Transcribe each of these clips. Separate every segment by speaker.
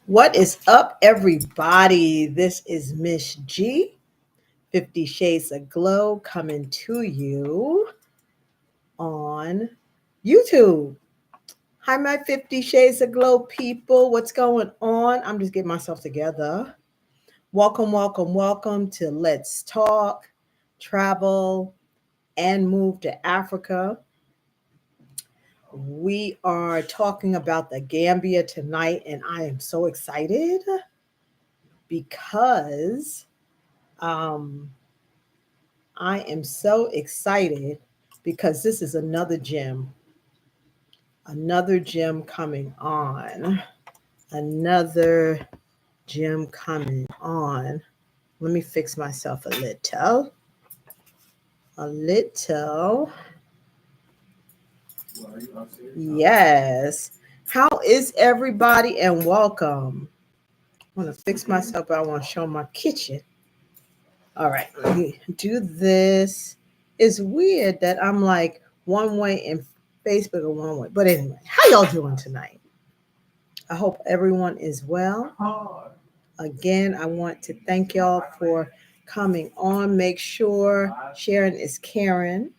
Speaker 1: What is up, everybody? This is Miss G, 50 Shades of Glow, coming to you on YouTube. Hi, my 50 Shades of Glow people. What's going on? I'm just getting myself together. Welcome, welcome, welcome to Let's Talk, Travel, and Move to Africa. We are talking about the Gambia tonight, and I am so excited because I am so excited because this is another gym coming on, another gym coming on. Let me fix myself a little. Yes. How is everybody and welcome? I want to fix myself, but I want to show my kitchen. All right, let me do this. It's weird that I'm like one way in Facebook or one way. But anyway, how y'all doing tonight? I hope everyone is well. Again, I want to thank y'all for coming on. Make sure sharing is caring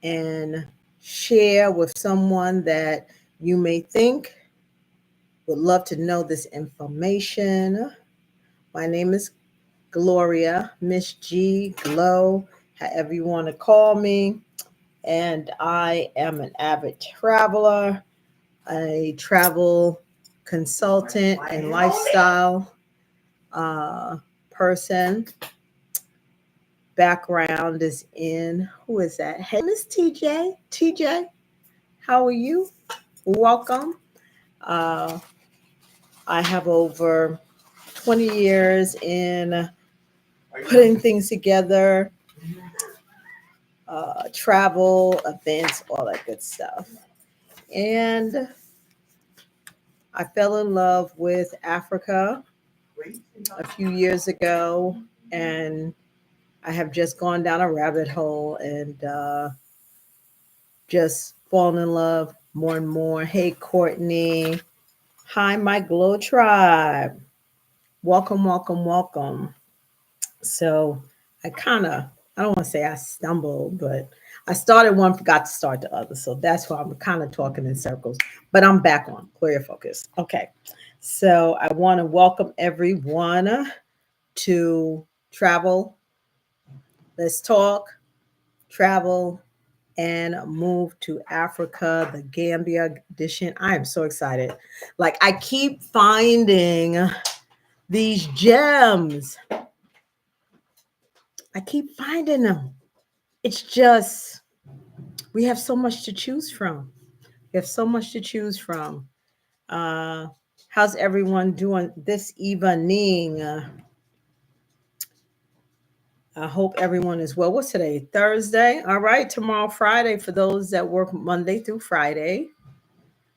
Speaker 1: and share with someone that you may think would love to know this information. My name is Gloria, Miss G, Glow, however you want to call me. And I am an avid traveler, a travel consultant, and lifestyle person. Background is in, who is that? Hey, Miss TJ. TJ, how are you? Welcome. I have over 20 years in putting things together, travel, events, all that good stuff. And I fell in love with Africa a few years ago, and I have just gone down a rabbit hole and just fallen in love more and more. Hey, Courtney. Hi, my Glow Tribe. Welcome, welcome, welcome. So I don't want to say I stumbled, but I started one, forgot to start the other. So that's why I'm kind of talking in circles, but I'm back on clear focus. Okay. So I want to welcome everyone to Travel. Let's talk, travel, and move to Africa, the Gambia edition. I am so excited. Like, I keep finding these gems. I keep finding them. It's just, we have so much to choose from. We have so much to choose from. Uh, how's everyone doing this evening? I hope everyone is well. What's today? Thursday. All right. Tomorrow, Friday, for those that work Monday through Friday.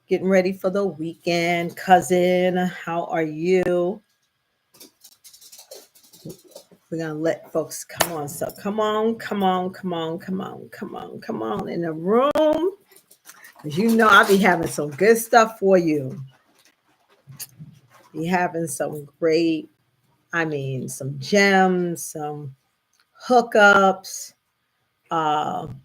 Speaker 1: Getting ready for the weekend. Cousin, how are you? We're going to let folks come on. So come on in the room. Because you know I'll be having some good stuff for you. Be having some great, some gems, some hookups. Y'all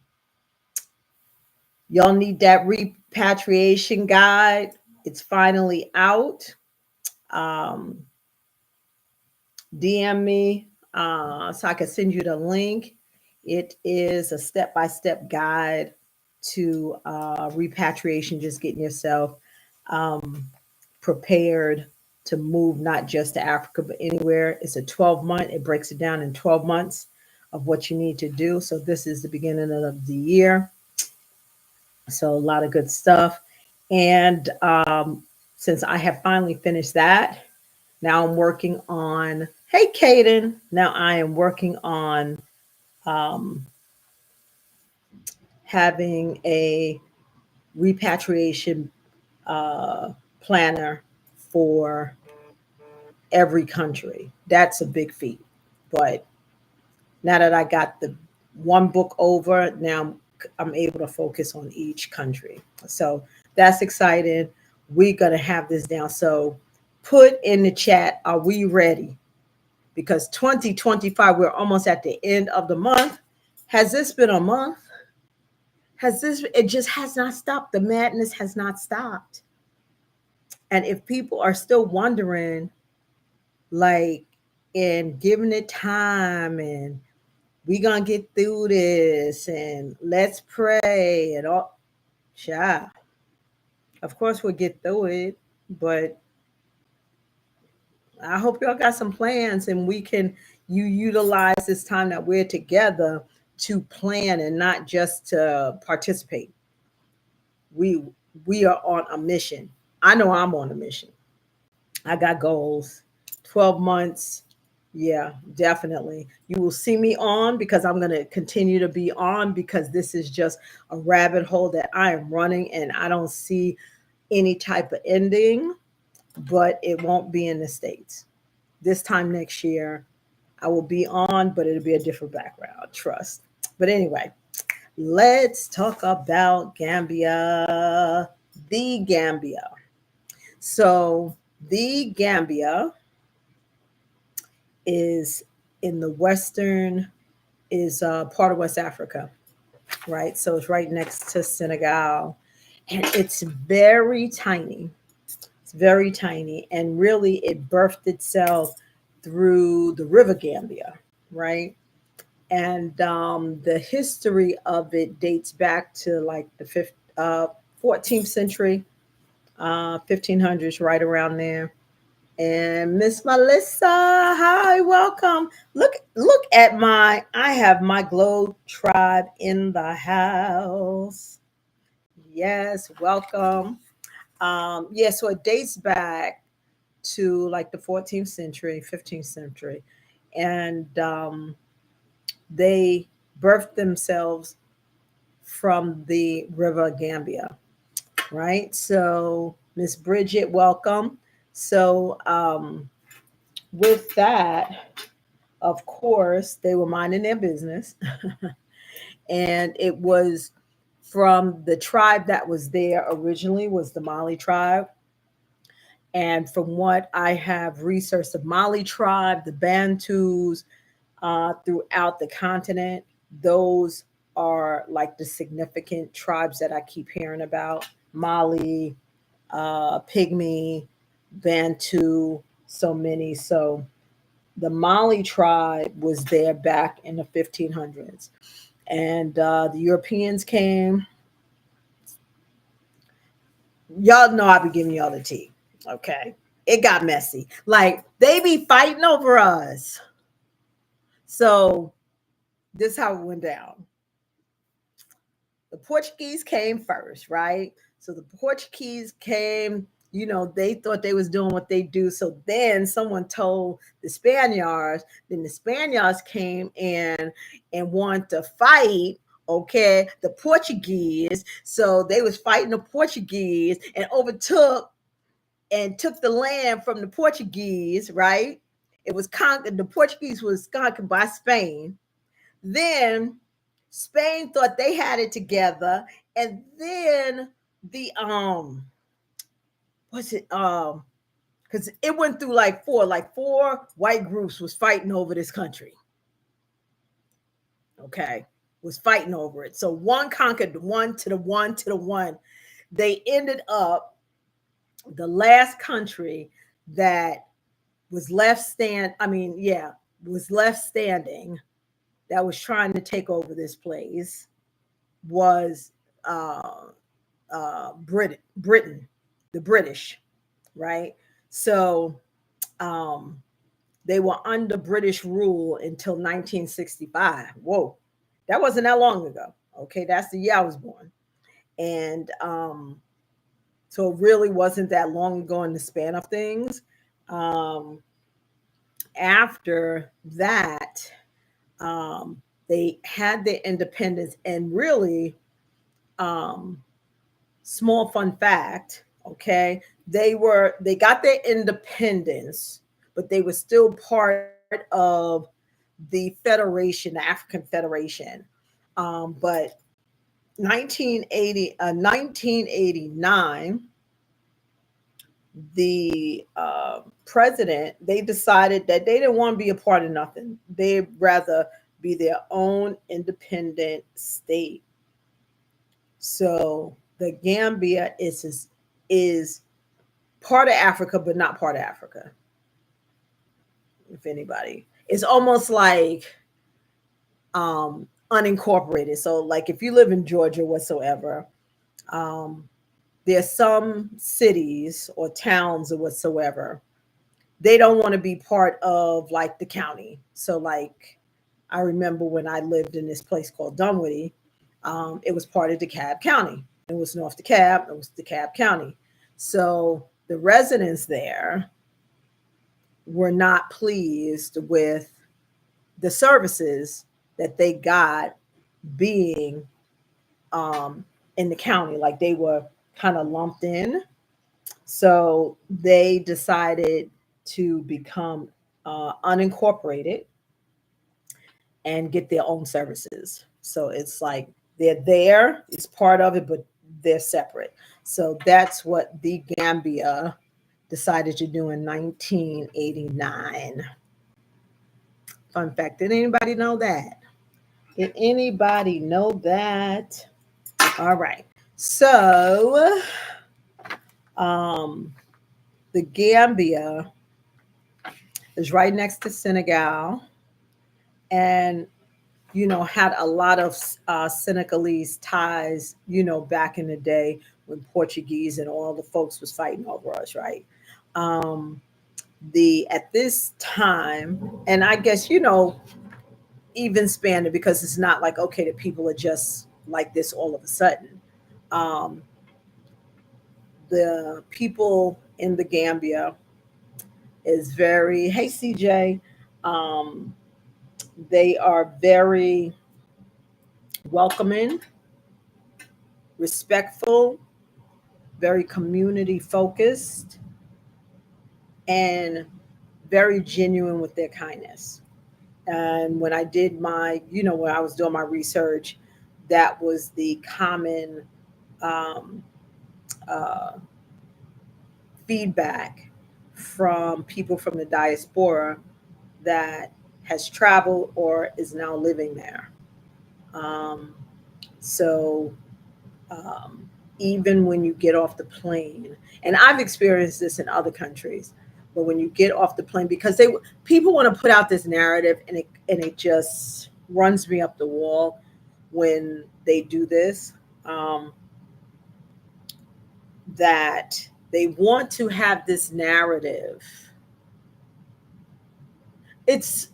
Speaker 1: need that repatriation guide. It's finally out. DM me so I can send you the link. It is a step-by-step guide to repatriation, just getting yourself prepared to move not just to Africa, but anywhere. It's a 12-month. It breaks it down in 12 months of what you need to do. So this is the beginning of the year. So a lot of good stuff. And since I have finally finished that, now I'm working on, hey, Kaden, now I am working on having a repatriation planner for every country. That's a big feat. But now that I got the one book over, now I'm able to focus on each country. So that's exciting. we're going to have this down. So put in the chat, are we ready? Because 2025, we're almost at the end of the month. Has this been a month? It just has not stopped. The madness has not stopped. And if people are still wondering, like, and giving it time, and we gonna get through this, and let's pray, and all, yeah, of course we'll get through it. But I hope y'all got some plans, and you utilize this time that we're together to plan and not just to participate. We we are on a mission. I know I'm on a mission. I got goals. 12 months. Yeah, definitely. You will see me on, because I'm going to continue to be on, because this is just a rabbit hole that I am running, and I don't see any type of ending, but it won't be in the States. This time next year, I will be on, but it'll be a different background, trust. But anyway, let's talk about Gambia, the Gambia. So, the Gambia is in the western, is part of West Africa, right? So it's right next to Senegal, and it's very tiny. It's very tiny, and really it birthed itself through the River Gambia, right? And the history of it dates back to like the 14th century, 1500s, right around there. And Miss Melissa, hi, welcome. Look at I have my Globe Tribe in the house. Yes, welcome. Yeah, so it dates back to like the 14th century, 15th century. And they birthed themselves from the River Gambia, right? So, Miss Bridget, welcome. So, with that, of course, they were minding their business. And it was from the tribe that was there originally, was the Mali tribe. And from what I have researched, the Mali tribe, the Bantus, throughout the continent, those are like the significant tribes that I keep hearing about. Mali, Pygmy, Bantu, so many. So the Mali tribe was there back in the 1500s. And the Europeans came. Y'all know I be giving y'all the tea. Okay. It got messy. Like, they be fighting over us. So this is how it went down. The Portuguese came first, right? So the Portuguese came, they thought they was doing what they do. So then someone told the Spaniards, then the Spaniards came in and wanted to fight, okay, the Portuguese. So they was fighting the Portuguese and overtook and took the land from the Portuguese, right? It was conquered, the Portuguese was conquered by Spain. Then Spain thought they had it together, and then the what's it because it went through like four white groups was fighting over this country. Okay, was fighting over it. So one conquered the one to the one to the one. They ended up the last country that was left was left standing, that was trying to take over this place, was Britain, the British, right? So they were under British rule until 1965. Whoa, that wasn't that long ago. Okay, that's the year I was born. And so it really wasn't that long ago in the span of things. After that, they had their independence, and really, small fun fact, okay, they got their independence, but they were still part of the Federation, the African Federation. But 1989, the president, they decided that they didn't want to be a part of nothing. They'd rather be their own independent state. So the Gambia is part of Africa, but not part of Africa. If anybody, it's almost like unincorporated. So, like if you live in Georgia whatsoever, um, there's some cities or towns or whatsoever they don't want to be part of like the county. So, like I remember when I lived in this place called Dunwoody, it was part of DeKalb County. It was North DeKalb. It was DeKalb County. So the residents there were not pleased with the services that they got being in the county. Like they were kind of lumped in. So they decided to become unincorporated and get their own services. So it's like they're there, it's part of it, but they're separate. So that's what the Gambia decided to do in 1989. Fun fact, did anybody know that? Did anybody know that? All right. So um, the Gambia is right next to Senegal and had a lot of Senegalese ties, back in the day when Portuguese and all the folks was fighting over us, right? Um, the At this time, and I guess even spanned it because it's not like okay, the people are just like this all of a sudden. Um, the people in the Gambia is very hey CJ, um, they are very welcoming, respectful, very community focused, and very genuine with their kindness. And when I did when I was doing my research, that was the common um, uh, feedback from people from the diaspora that has traveled or is now living there. Um, so um, even when you get off the plane, and I've experienced this in other countries, but when you get off the plane, because people want to put out this narrative, and it just runs me up the wall when they do this. Um, that they want to have this narrative. It's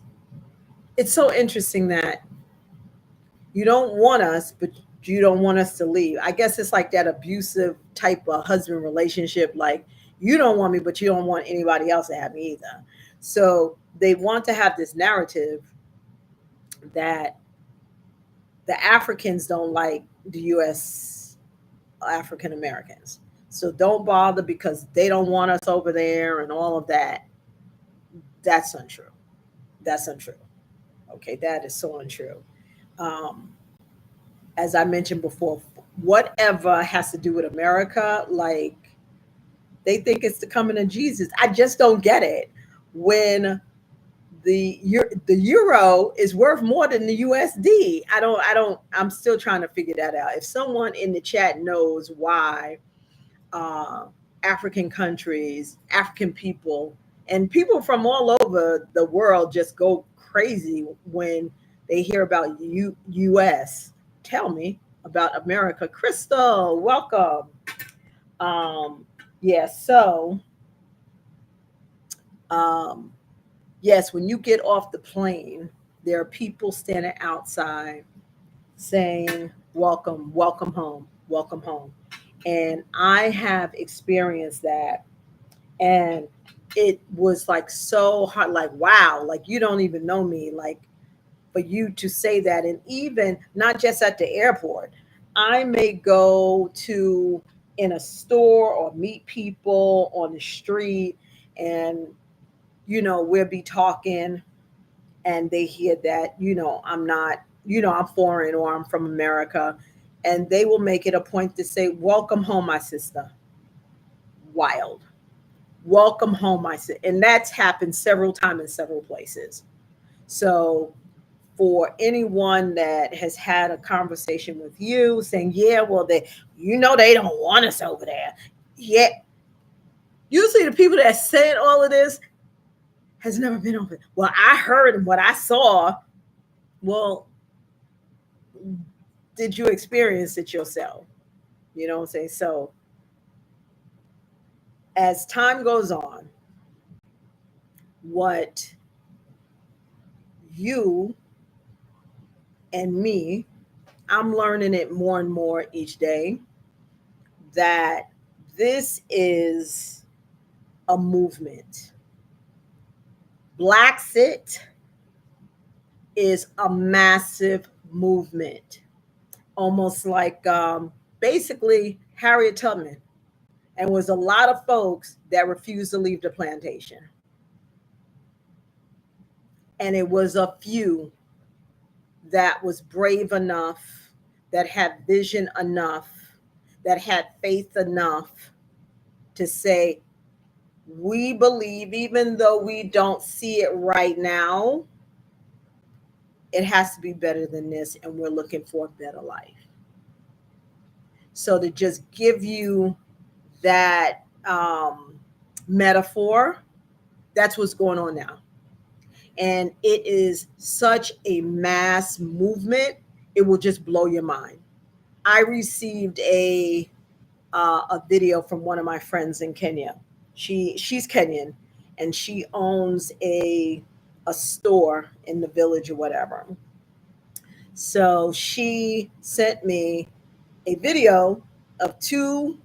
Speaker 1: it's so interesting that you don't want us, but you don't want us to leave. I guess it's like that abusive type of husband relationship. Like you don't want me, but you don't want anybody else to have me either. So they want to have this narrative that the Africans don't like the U.S. African Americans. So don't bother because they don't want us over there and all of that. That's untrue. That's untrue. Okay, that is so untrue. Um, as I mentioned before, whatever has to do with America, like they think it's the coming of Jesus. I just don't get it. When the euro is worth more than the USD. I'm still trying to figure that out. If someone in the chat knows why uh, African countries, African people, and people from all over the world just go crazy when they hear about US. Tell me about America. Crystal, welcome. Um, yeah, so um, yes, when you get off the plane, there are people standing outside saying, welcome, welcome home, welcome home. And I have experienced that. And it was like so hard, like, wow, like you don't even know me. Like, for you to say that, and even not just at the airport, I may go to in a store or meet people on the street, and we'll be talking, and they hear that I'm not, I'm foreign or I'm from America, and they will make it a point to say, welcome home, my sister. Wild. welcome home, I said. And that's happened several times in several places. So for anyone that has had a conversation with you saying, yeah, well, they don't want us over there. Yeah. Usually the people that said all of this has never been over. Well, I heard and what I saw. Well, did you experience it yourself? You know what I'm saying? So as time goes on, what you and me, I'm learning it more and more each day that this is a movement. Blacksit is a massive movement, almost like basically Harriet Tubman. And was a lot of folks that refused to leave the plantation. And it was a few that was brave enough, that had vision enough, that had faith enough to say, we believe, even though we don't see it right now, it has to be better than this, and we're looking for a better life. So to just give you that metaphor, that's what's going on now. And it is such a mass movement, it will just blow your mind. I received a video from one of my friends in Kenya. She's Kenyan, and she owns a store in the village or whatever. So she sent me a video of two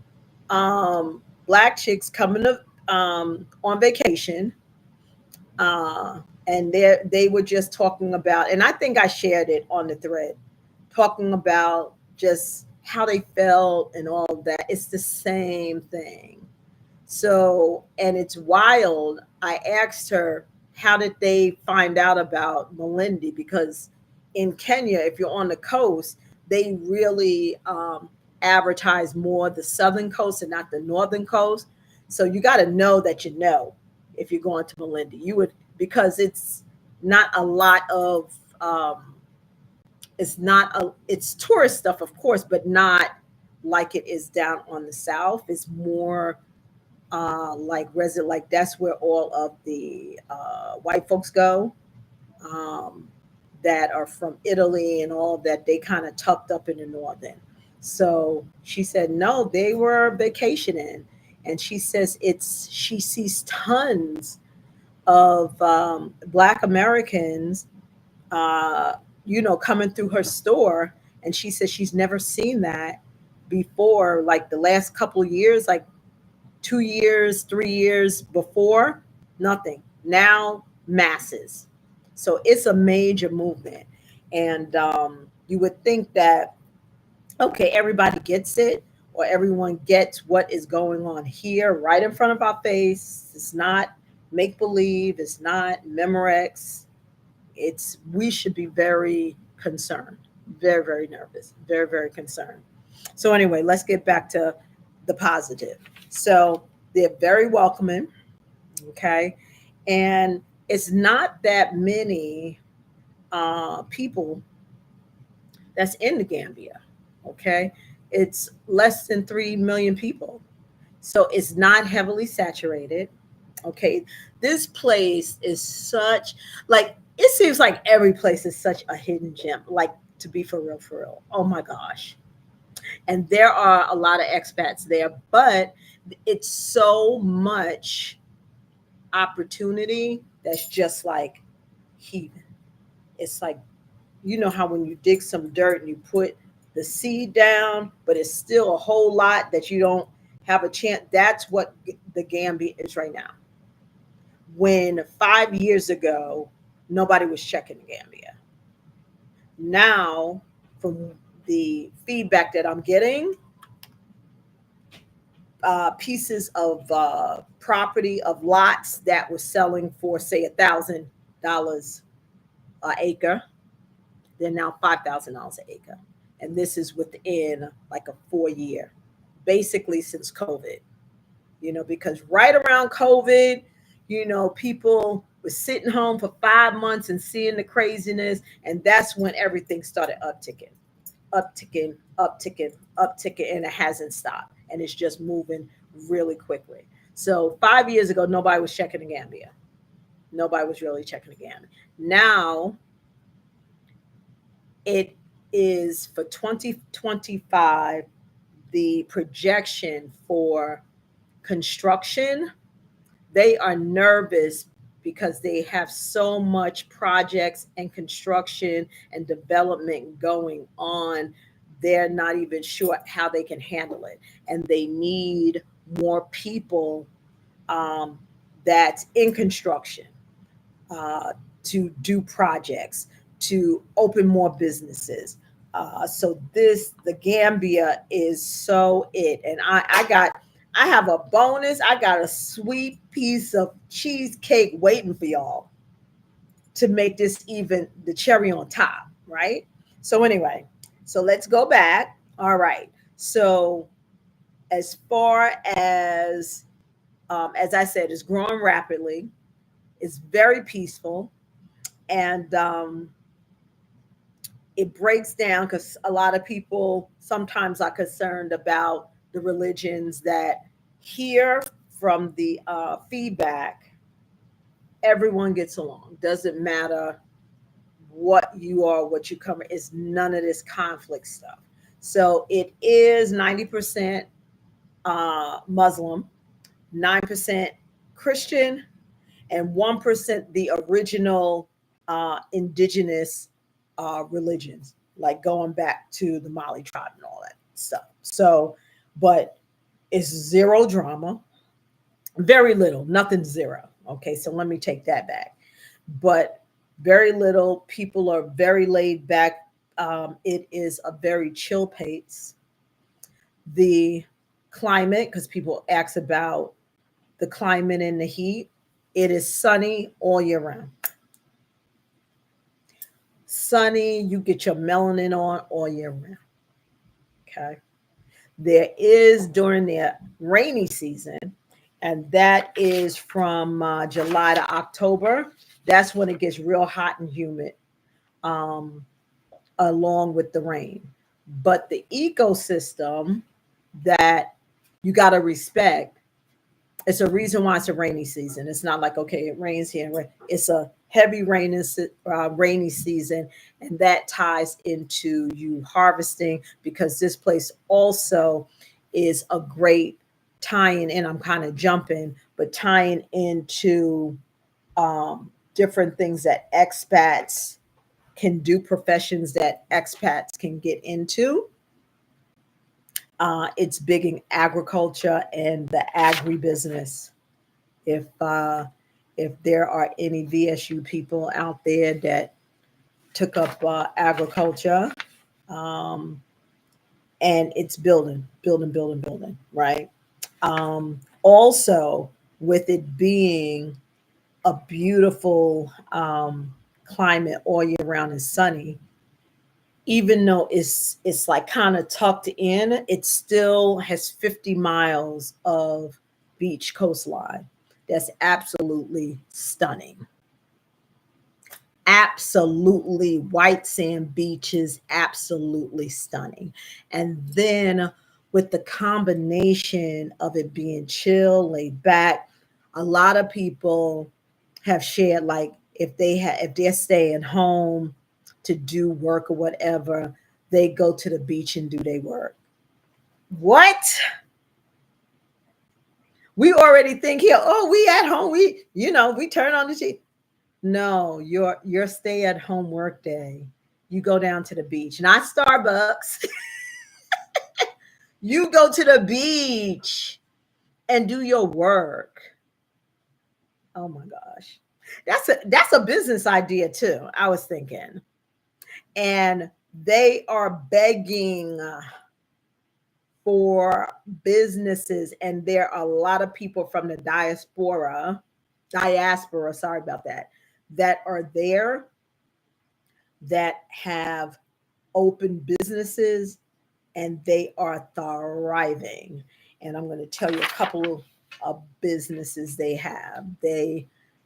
Speaker 1: black chicks coming to, on vacation, and they were just talking about, and I think I shared it on the thread, talking about just how they felt and all of that. It's the same thing. So, and it's wild. I asked her, how did they find out about Malindi? Because in Kenya, if you're on the coast, they really advertise more the southern coast and not the northern coast. So you got to know that you know if you're going to Malindi. You would, because it's not a lot of it's tourist stuff, of course, but not like it is down on the south. It's more like resident, like that's where all of the white folks go, um, that are from Italy and all that. They kind of tucked up in the northern. So she said no, they were vacationing, and she says she sees tons of Black Americans, uh, coming through her store. And she says she's never seen that before, like the last couple of years, like 2 years, 3 years before, nothing. Now, masses. So it's a major movement. And you would think that, okay, everybody gets it, or everyone gets what is going on here right in front of our face. It's not make believe, it's not Memorex. We should be very concerned, very, very nervous, very, very concerned. So anyway, let's get back to the positive. So they're very welcoming, okay? And it's not that many people that's in the Gambia, okay? It's less than 3 million people. So it's not heavily saturated, okay? This place is such, like, it seems like every place is such a hidden gem, like, to be for real, for real. Oh my gosh. And there are a lot of expats there, but it's so much opportunity that's just like heaving. It's like, you know how when you dig some dirt and you put the seed down, but it's still a whole lot that you don't have a chance. That's what the Gambia is right now. When 5 years ago, nobody was checking the Gambia. Now, from the feedback that I'm getting, pieces of property of lots that were selling for, say, $1,000 an acre, they're now $5,000 an acre. And this is within like a 4 year, basically since COVID. because right around COVID, people were sitting home for 5 months and seeing the craziness. And that's when everything started upticking, upticking, upticking, upticking, and it hasn't stopped. And it's just moving really quickly. So 5 years ago, nobody was checking the Gambia. Nobody was really checking the Gambia. Now it is for 2025, the projection for construction. They are nervous because they have so much projects and construction and development going on. They're not even sure how they can handle it. And they need more people um, that's in construction uh, to do projects, to open more businesses. So the Gambia is so it. And I have a bonus. I got a sweet piece of cheesecake waiting for y'all to make this even the cherry on top, right? So anyway, so let's go back. All right. So as far as I said, it's growing rapidly. It's very peaceful, and it breaks down because a lot of people sometimes are concerned about the religions that hear from the feedback. Everyone gets along. Doesn't matter what you are, what you come. It's none of this conflict stuff. So it is 90% Muslim, 9% Christian, and 1% the original indigenous religions, like going back to the Mali tribe and all that stuff. So, but it's zero drama, very little, nothing zero. Okay, so let me take that back. But very little, people are very laid back. It is a very chill pace. The climate, because people ask about the climate and the heat, it is sunny all year round. Sunny, you get your melanin on all year round. Okay. There is during the rainy season, and that is from July to October. That's when it gets real hot and humid, um, along with the rain. But the ecosystem that you got to respect, it's a reason why it's a rainy season. It's not like, okay, it rains here. It's a heavy rainy season, and that ties into you harvesting, because this place also is a great tying in. I'm kind of jumping, but tying into different things that expats can do, professions that expats can get into. It's big in agriculture and the agribusiness. If if there are any VSU people out there that took up agriculture, um, and it's building, building, building, building, right? Also, with it being a beautiful climate all year round and sunny, even though it's like kind of tucked in, it still has 50 miles of beach coastline. That's absolutely stunning. Absolutely white sand beaches, absolutely stunning. And then with the combination of it being chill, laid back, a lot of people have shared, like, if they're staying home to do work or whatever, they go to the beach and do their work. What? We already think here, oh, we at home, we turn on the TV. No, your stay at home work day, you go down to the beach, not Starbucks. You go to the beach and do your work. Oh my gosh. That's a business idea too, I was thinking. And they are begging for businesses, and there are a lot of people from the diaspora, sorry about that are there, that have open businesses, and they are thriving. And I'm going to tell you a couple of businesses they have.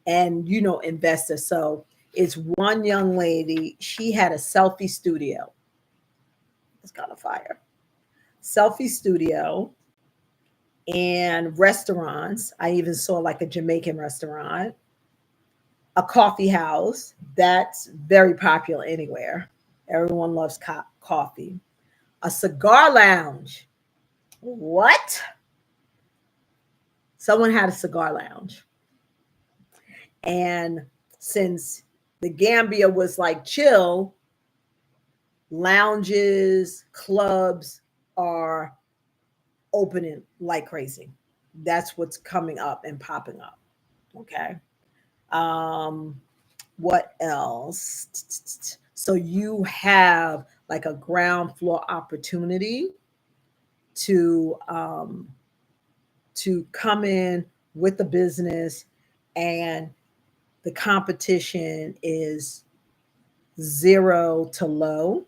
Speaker 1: And investors. So it's one young lady, she had a selfie studio. It's kind of fire. Selfie studio and restaurants. I even saw like a Jamaican restaurant, a coffee house that's very popular anywhere. Everyone loves coffee. A cigar lounge. What? Someone had a cigar lounge. And since the Gambia was like chill, lounges, clubs are opening like crazy. That's what's coming up and popping up. Okay. Um, what else? So you have like a ground floor opportunity to come in with the business, and the competition is zero to low.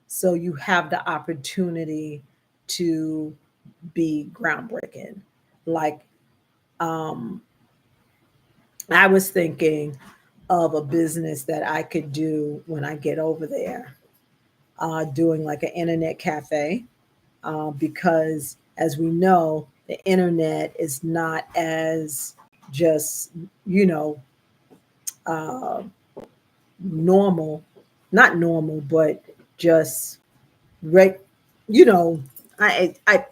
Speaker 1: So you have the opportunity to be groundbreaking. Like, um, I was thinking of a business that I could do when I get over there, doing like an internet cafe, because as we know, the internet is not as just, you know, uh, normal, not normal, but just right, you know, I, I,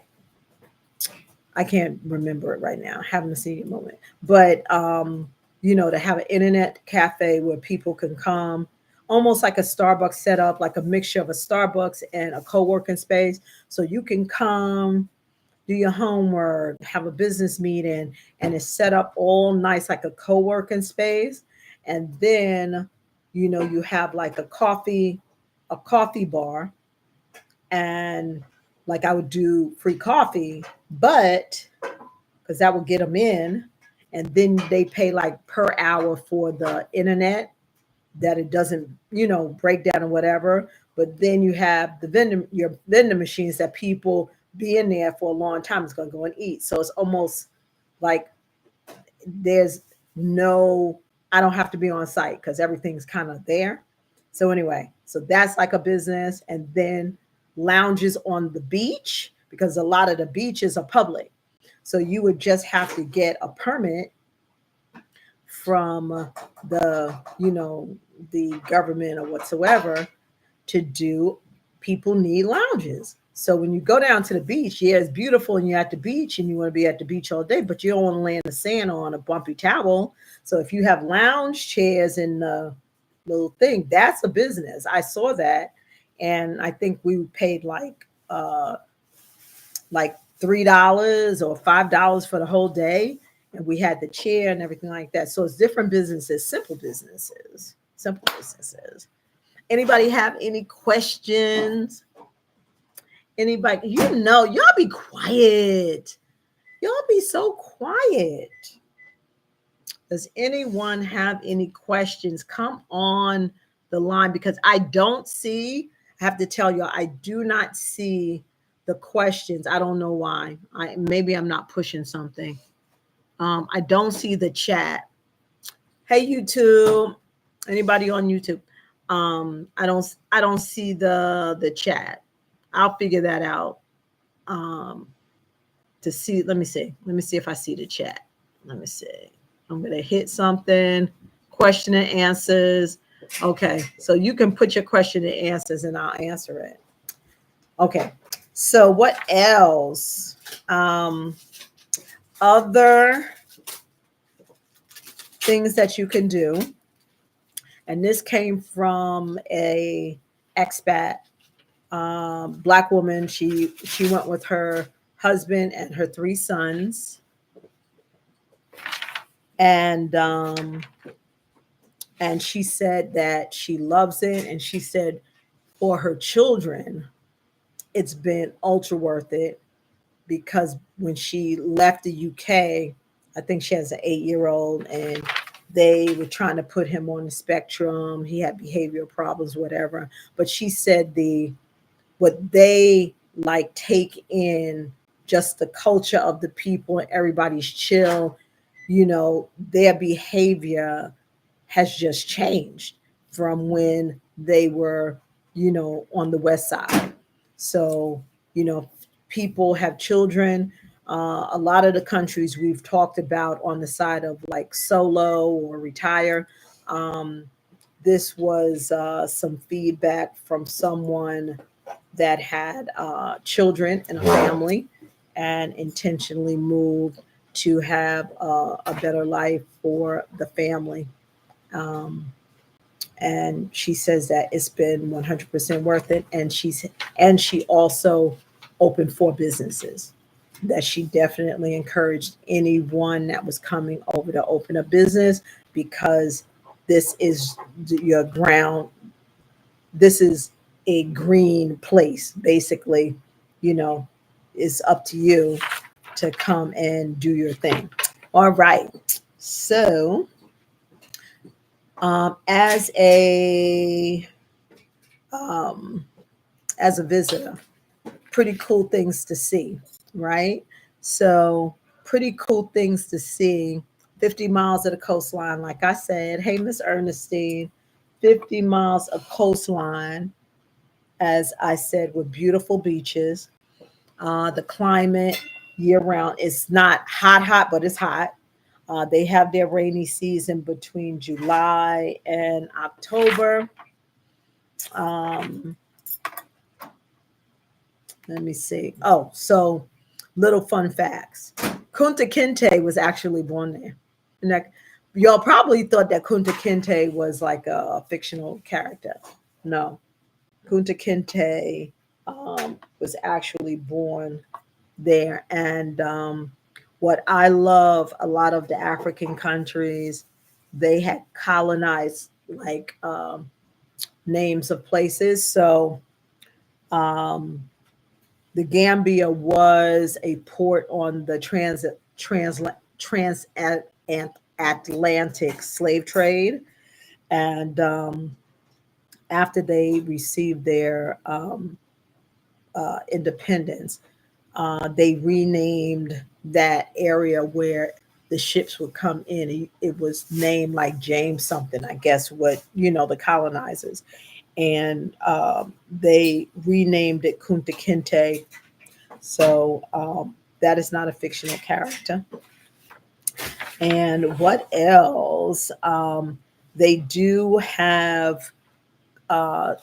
Speaker 1: I can't remember it right now. Having a senior moment, but to have an internet cafe where people can come, almost like a Starbucks setup, like a mixture of a Starbucks and a co-working space. So you can come, do your homework, have a business meeting, and it's set up all nice like a co-working space. And then, you have like a coffee bar, and like I would do free coffee, but because that will get them in, and then they pay like per hour for the internet, that it doesn't break down or whatever. But then you have your vending machines that people be in there for a long time. It's going to go and eat, so it's almost like there's no, I don't have to be on site because everything's kind of there. So anyway, so that's like a business. And then lounges on the beach, because a lot of the beaches are public. So you would just have to get a permit from the government or whatsoever to do. People need lounges. So when you go down to the beach, yeah, it's beautiful and you're at the beach and you want to be at the beach all day, but you don't want to lay in the sand or on a bumpy towel. So if you have lounge chairs in the little thing, that's a business. I saw that, and I think we paid like $3 or $5 for the whole day, and we had the chair and everything like that. So it's different businesses, simple businesses, simple businesses. Anybody have any questions? Anybody? Y'all be quiet. Y'all be so quiet. Does anyone have any questions? Come on the line, because I don't see, I have to tell you, I do not see the questions. I don't know why. Maybe I'm not pushing something. I don't see the chat. Hey, YouTube. Anybody on YouTube? I don't see the chat. I'll figure that out. To see, let me see if I see the chat. Let me see. I'm gonna hit something. Question and answers. Okay, so you can put your question and answers, and I'll answer it. Okay, so what else? Other things that you can do, and this came from a expat, Black woman. She went with her husband and her 3 sons, and she said that she loves it, and she said for her children it's been ultra worth it, because when she left the UK, I think she has an 8-year-old, and they were trying to put him on the spectrum. He had behavioral problems, whatever. But she said what they like take in just the culture of the people and everybody's chill, their behavior has just changed from when they were, on the west side. So, people have children. A lot of the countries we've talked about on the side of like solo or retire. Um, this was some feedback from someone that had children and a family and intentionally moved to have a better life for the family. Um, and she says that it's been 100% worth it. And she also opened 4 businesses that she definitely encouraged anyone that was coming over to open a business, because this is your ground. This is a green place, basically. you know it's up to you to come and do your thing. All right. So as um, a visitor, pretty cool things to see, right? So pretty cool things to see. 50 miles of the coastline, like I said. Hey, Miss Ernestine, 50 miles of coastline, as I said, with beautiful beaches. The climate year round, it's not hot, hot, but it's hot. They have their rainy season between July and October. Um, Let me see. Oh, so little fun facts. Kunta Kinte was actually born there. And that, y'all probably thought that Kunta Kinte was like a fictional character. No, Kunta Kinte was actually born there. And what I love, a lot of the African countries, they had colonized like names of places. So um, the Gambia was a port on the transatlantic slave trade, and after they received their independence, they renamed that area where the ships would come in. It was named like James something, I guess, what the colonizers, and they renamed it Kunta Kinte. So that is not a fictional character. And what else? They do have uh,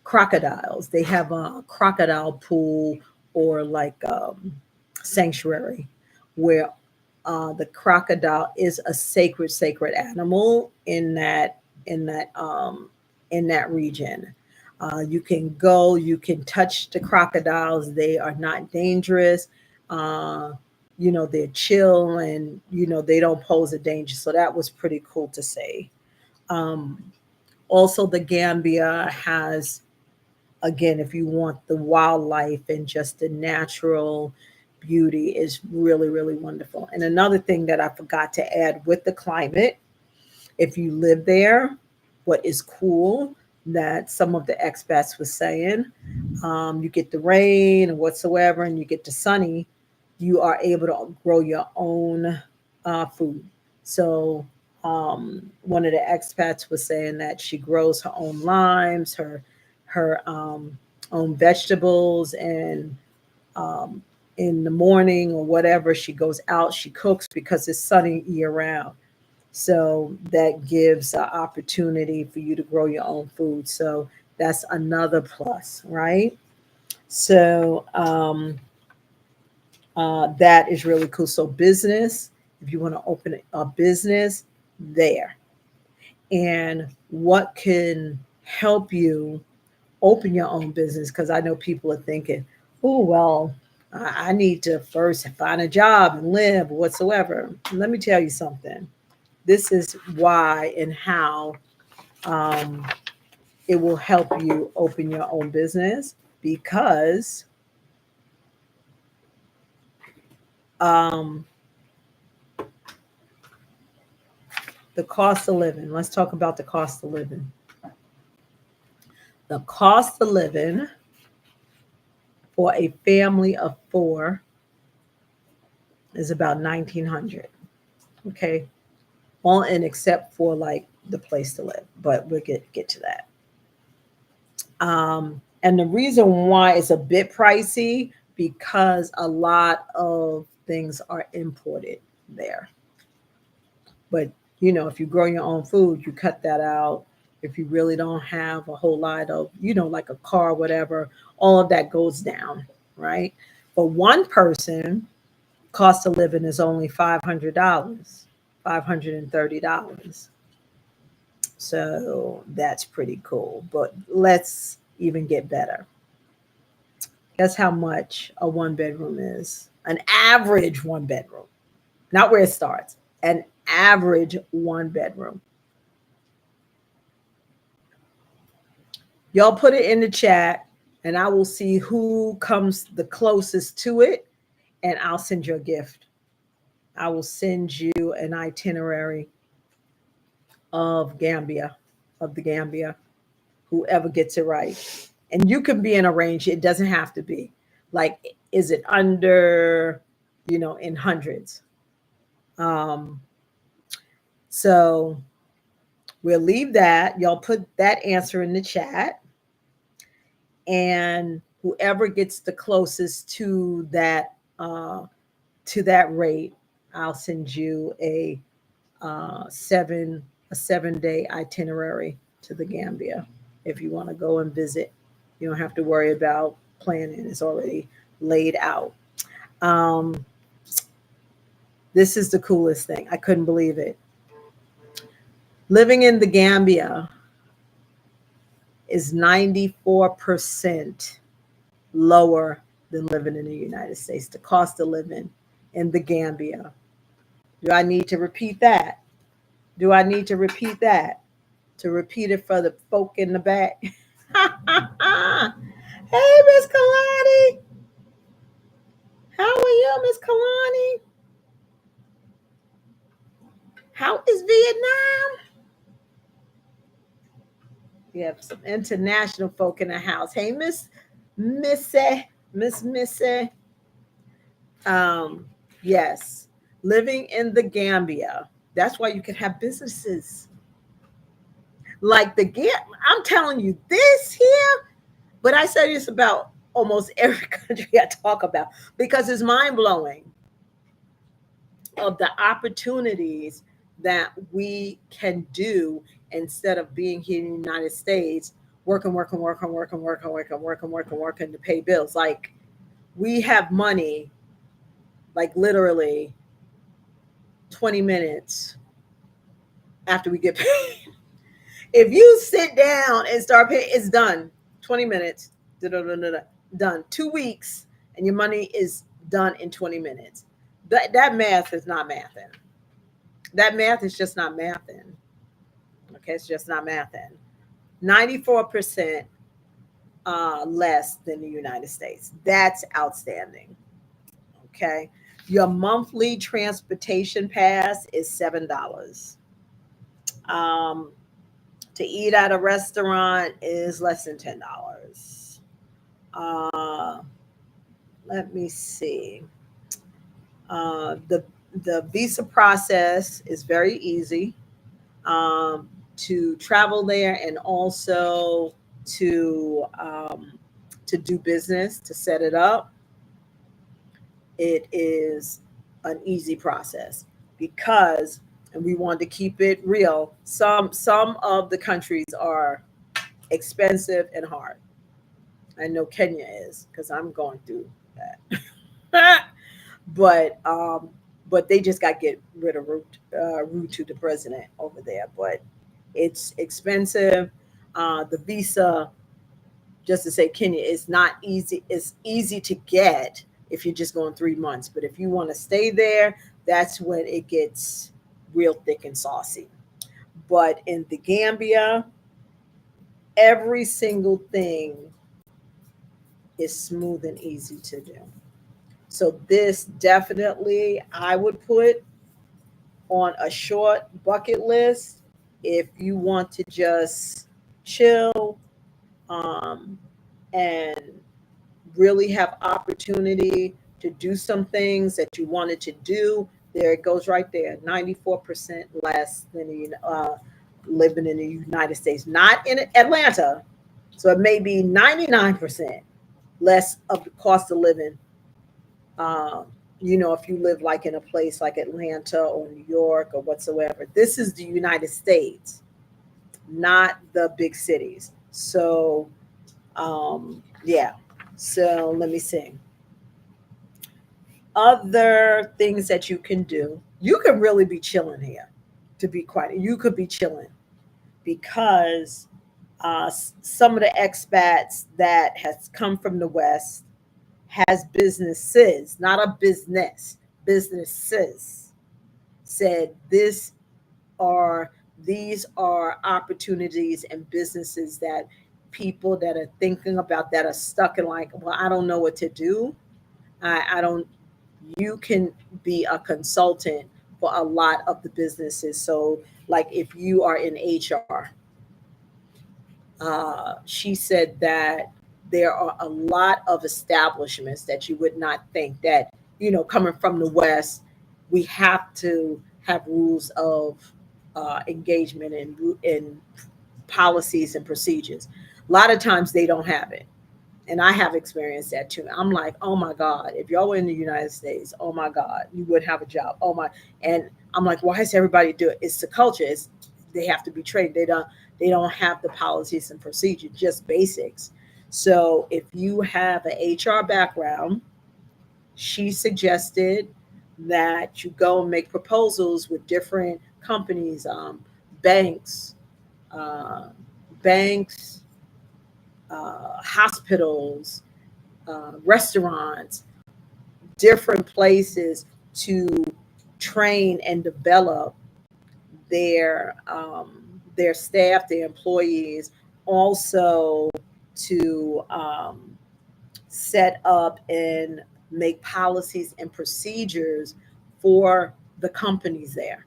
Speaker 1: crocodiles. They have a crocodile pool, or like sanctuary, where the crocodile is a sacred animal in that region. You can go, you can touch the crocodiles. They are not dangerous. Uh, they're chill, and they don't pose a danger. So that was pretty cool to see. Um, Also, the Gambia has, again, if you want the wildlife and just the natural beauty, is really, really wonderful. And another thing that I forgot to add with the climate, if you live there, what is cool that some of the expats was saying, you get the rain or whatsoever, and you get the sunny, you are able to grow your own food. So one of the expats was saying that she grows her own limes, her own vegetables, and um, in the morning or whatever, she goes out, she cooks because it's sunny year round. So that gives an opportunity for you to grow your own food. So that's another plus, right? So that is really cool. So business, if you want to open a business there, and what can help you open your own business, because I know people are thinking, oh, well, I need to first find a job and live whatsoever. Let me tell you something. This is why and how um, it will help you open your own business, because um, the cost of living. Let's talk about the cost of living. The cost of living for a family of 4 is about 1900. Okay, all in except for like the place to live, but we'll get to that. And the reason why it's a bit pricey because a lot of things are imported there. But if you grow your own food, you cut that out. If you really don't have a whole lot of, like a car, whatever, all of that goes down, right? For one person, cost of living is only $500, $530. So that's pretty cool. But let's even get better. Guess how much a one bedroom is? An average one bedroom, not where it starts. An average one bedroom. Y'all put it in the chat and I will see who comes the closest to it and I'll send you a gift. I will send you an itinerary of Gambia, of the Gambia, whoever gets it right. And you can be in a range. It doesn't have to be. Like, is it under, in hundreds? So we'll leave that. Y'all put that answer in the chat. And whoever gets the closest to that rate, I'll send you a 7-day itinerary to the Gambia. If you want to go and visit, you don't have to worry about planning. It's already laid out. This is the coolest thing. I couldn't believe it. Living in the Gambia is 94% lower than living in the United States. The cost of living in the Gambia. Do I need to repeat that? Do I need to repeat that? To repeat it for the folk in the back. Hey, Miss Kalani. How are you, Miss Kalani? How is Vietnam? We have some international folk in the house. Hey, Miss Missy. Yes, living in the Gambia. That's why you can have businesses. Like I'm telling you this here, but I say this about almost every country I talk about because it's mind blowing of the opportunities that we can do instead of being here in the United States, working to pay bills. Like we have money, like literally 20 minutes after we get paid. If you sit down and start paying, it's done. 20 minutes, done. 2 weeks, and your money is done in 20 minutes. That math is not mathing. That math is just not mathing. Okay, it's just not mathing. 94% less than the United States. That's outstanding. Okay, your monthly transportation pass is $7. To eat at a restaurant is less than $10. Let me see. The visa process is very easy to travel there and also to do business, to set it up. It is an easy process because, and we want to keep it real, some of the countries are expensive and hard. I know Kenya is because I'm going through that. but they just got to get rid of Ruto to the president over there. But it's expensive. The visa, just to say Kenya, is not easy. It's easy to get if you're just going 3 months. But if you want to stay there, that's when it gets real thick and saucy. But in the Gambia, every single thing is smooth and easy to do. So this definitely I would put on a short bucket list if you want to just chill and really have opportunity to do some things that you wanted to do, there it goes right there. 94% less than living in the United States, not in Atlanta. So it may be 99% less of the cost of living. Um, if you live like in a place like Atlanta or New York or whatsoever, this is the United States, not the big cities. So, yeah. So let me see. Other things that you can do. You could really be chilling here, to be quite. You could be chilling because some of the expats that has come from the West has businesses, not a business, businesses said are these are opportunities and businesses that people that are thinking about that are stuck in like, well, I don't know what to do. I don't, you can be a consultant for a lot of the businesses. So like if you are in HR, she said that there are a lot of establishments that you would not think that, coming from the West, we have to have rules of engagement and policies and procedures. A lot of times they don't have it. And I have experienced that too. I'm like, oh my God, if y'all were in the United States, oh my God, you would have a job. Oh my, and I'm like, why does everybody do it? It's the culture. They have to be trained. They don't have the policies and procedures, just basics. So if you have an HR background, she suggested that you go and make proposals with different companies, banks, uh, banks, hospitals, restaurants, different places to train and develop their staff, their employees, also to set up and make policies and procedures for the companies there.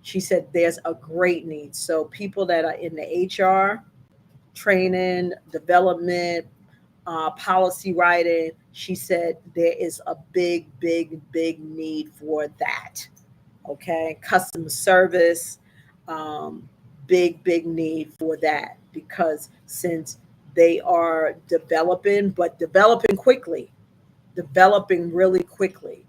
Speaker 1: She said there's a great need. So people that are in the HR, training, development, policy writing, she said there is a big, big, big need for that. Okay, customer service, um, big, big need for that because since they are developing, but developing quickly, developing really quickly.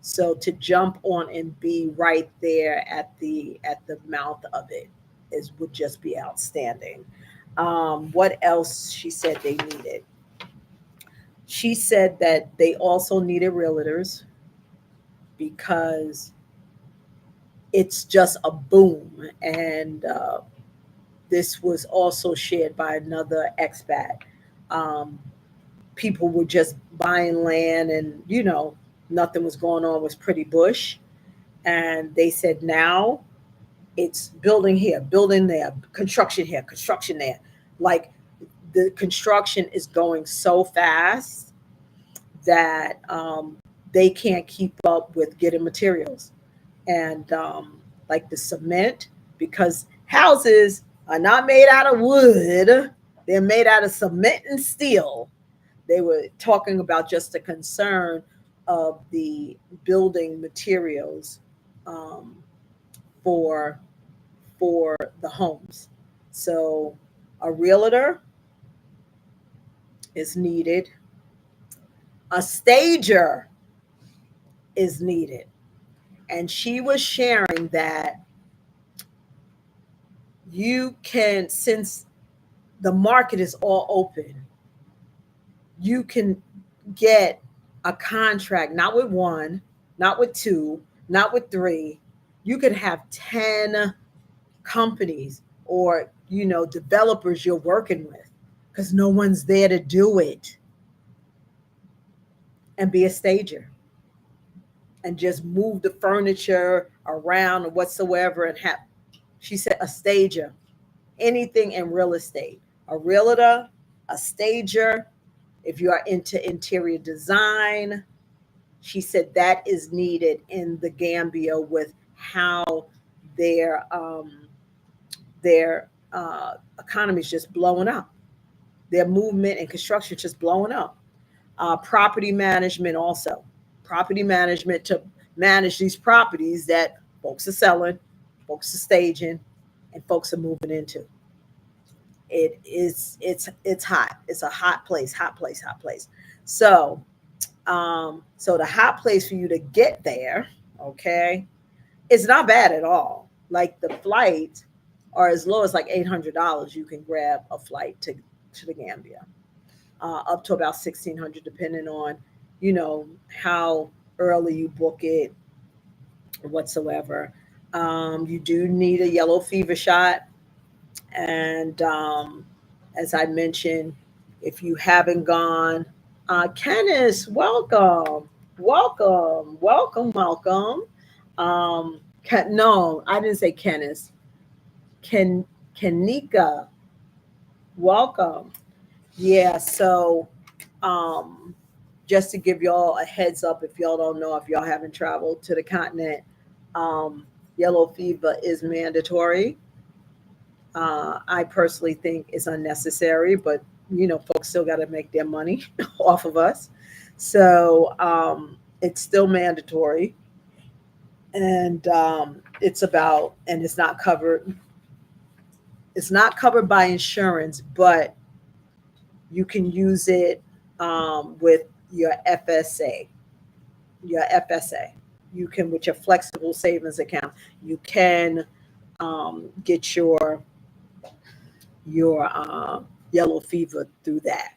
Speaker 1: So to jump on and be right there at the mouth of it is would just be outstanding. What else she said they needed? She said that they also needed realtors because it's just a boom. And this was also shared by another expat. Um, People were just buying land and, nothing was going on, was pretty bush. And they said now it's building here, building there, construction here, construction there. Like the construction is going so fast that they can't keep up with getting materials and like the cement, because houses are not made out of wood, they're made out of cement and steel. They were talking about just the concern of the building materials um, for the homes. So a realtor is needed, a stager is needed. And she was sharing that you can, since the market is all open, you can get a contract, not with one, not with two, not with three. You could have 10 companies or, developers you're working with because no one's there to do it, and be a stager and just move the furniture around or whatsoever and have, she said, a stager, anything in real estate, a realtor, a stager. If you are into interior design, she said that is needed in the Gambia with how their economy is just blowing up. Their movement and construction is just blowing up. Property management also. property management to manage these properties that folks are selling, folks are staging, and folks are moving into. It's hot. It's a hot place, hot place, hot place. So so the hot place for you to get there, okay, it's not bad at all. Like the flight are as low as like $800. You can grab a flight to the Gambia, up to about 1,600, depending on how early you book it or whatsoever. You do need a yellow fever shot, and as I mentioned, if you haven't gone, Kenneth, welcome, welcome, welcome, welcome. No, I didn't say Kenneth. Ken Kenika, welcome. Yeah, so um, just to give y'all a heads up, if y'all don't know, if y'all haven't traveled to the continent, um, yellow fever is mandatory. I personally think it's unnecessary, but folks still got to make their money off of us. So it's still mandatory, and and it's not covered. It's not covered by insurance, but you can use it with your FSA. Your FSA. You can, with your flexible savings account, you can get your yellow fever through that.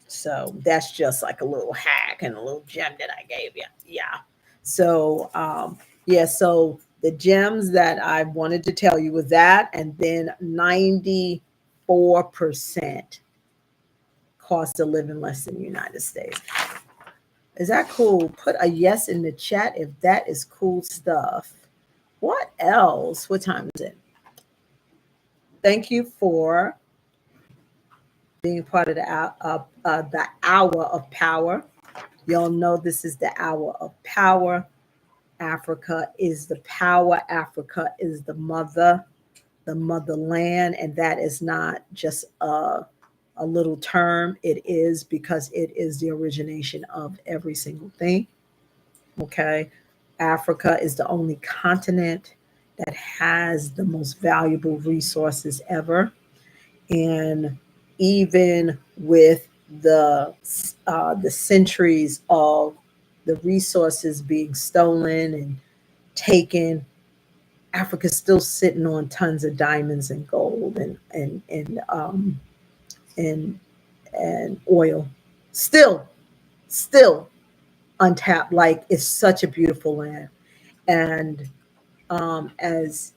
Speaker 1: So that's just like a little hack and a little gem that I gave you. Yeah. So yeah, so the gems that I wanted to tell you was that, and then 94% cost of living less than the United States. Is that cool? Put a yes in the chat if that is cool stuff. What else? What time is it? Thank you for being part of the hour of power. Y'all know this is the hour of power. Africa is the power. Africa is the motherland, and that is not just a little term. It is, because it is the origination of every single thing. Okay, Africa is the only continent that has the most valuable resources ever, and even with the centuries of the resources being stolen and taken, Africa's still sitting on tons of diamonds and gold and and oil, still untapped. Like, it's such a beautiful land. And as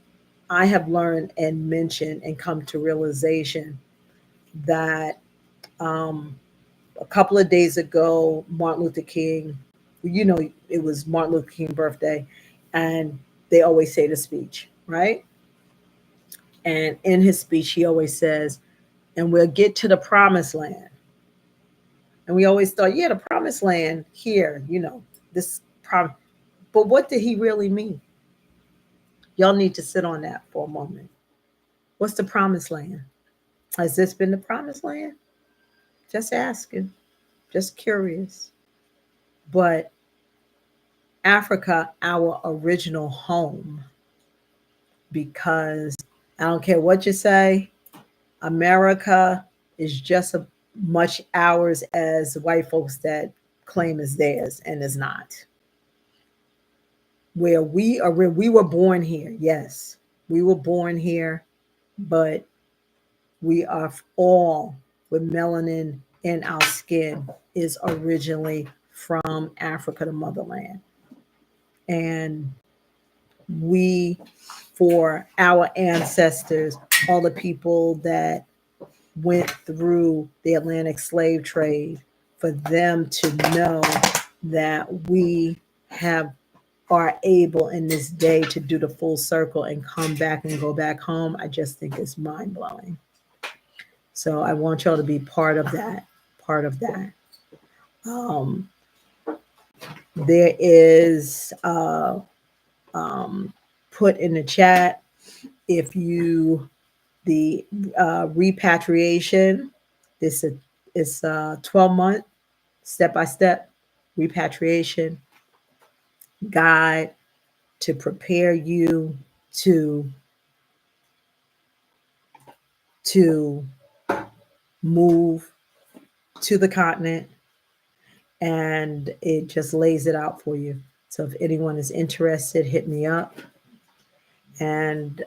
Speaker 1: I have learned and mentioned and come to realization that a couple of days ago, Martin Luther King, it was Martin Luther King's birthday, and they always say the speech, right? And in his speech, he always says, and we'll get to the promised land. And we always thought, yeah, the promised land here, this prom. But what did he really mean? Y'all need to sit on that for a moment. What's the promised land? Has this been the promised land? Just asking, just curious. But Africa, our original home, because I don't care what you say, America is just as much ours as white folks that claim is theirs and is not. Where we were born here, yes, we were born here, but we are all with melanin in our skin is originally from Africa, the motherland. And we, for our ancestors, all the people that went through the Atlantic slave trade, for them to know that we are able in this day to do the full circle and come back and go back home, I just think it's mind blowing. So I want y'all to be part of that. There is put in the chat, if you the repatriation. This is 12-month step-by-step repatriation. guide to prepare you to to move to the continent, and it just lays it out for you. So if anyone is interested, hit me up. And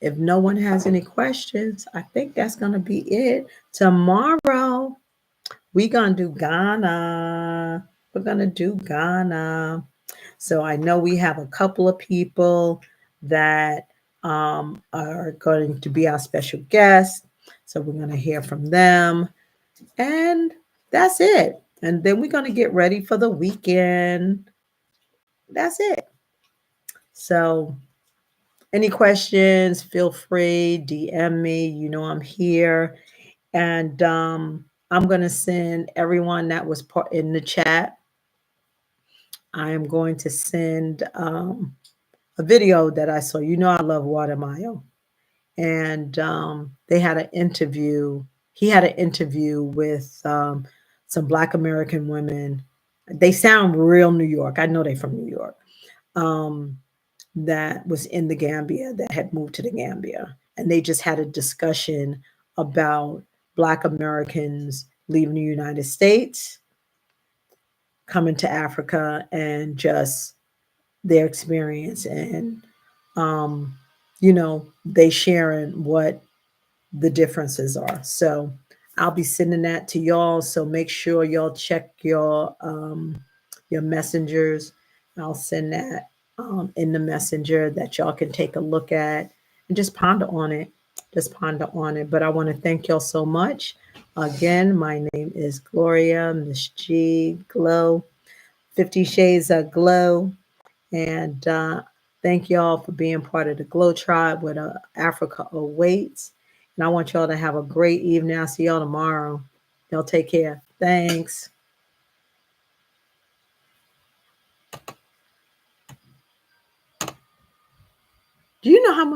Speaker 1: if no one has any questions, I think that's going to be it. Tomorrow, we're going to do Ghana. We're going to do Ghana. So I know we have a couple of people that are going to be our special guests. So we're going to hear from them. And that's it. And then we're going to get ready for the weekend. That's it. So, any questions, feel free, DM me. You know, I'm here. And I'm going to send everyone that was part in the chat. I am going to send a video that I saw. You know, I love Watermayo. And they had an interview. He had an interview with some Black American women. They sound real New York. I know they're from New York. That was in the Gambia, that had moved to the Gambia. And they just had a discussion about Black Americans leaving the United States, coming to Africa, and just their experience. And, they sharing what the differences are. So I'll be sending that to y'all. So make sure y'all check your messengers. I'll send that in the messenger that y'all can take a look at and just ponder on it. Just ponder on it. But I want to thank y'all so much. Again, my name is Gloria, Miss G, Glow, 50 Shades of Glow. And thank y'all for being part of the Glow Tribe with Africa Awaits. And I want y'all to have a great evening. I'll see y'all tomorrow. Y'all take care. Thanks. Do you know how much?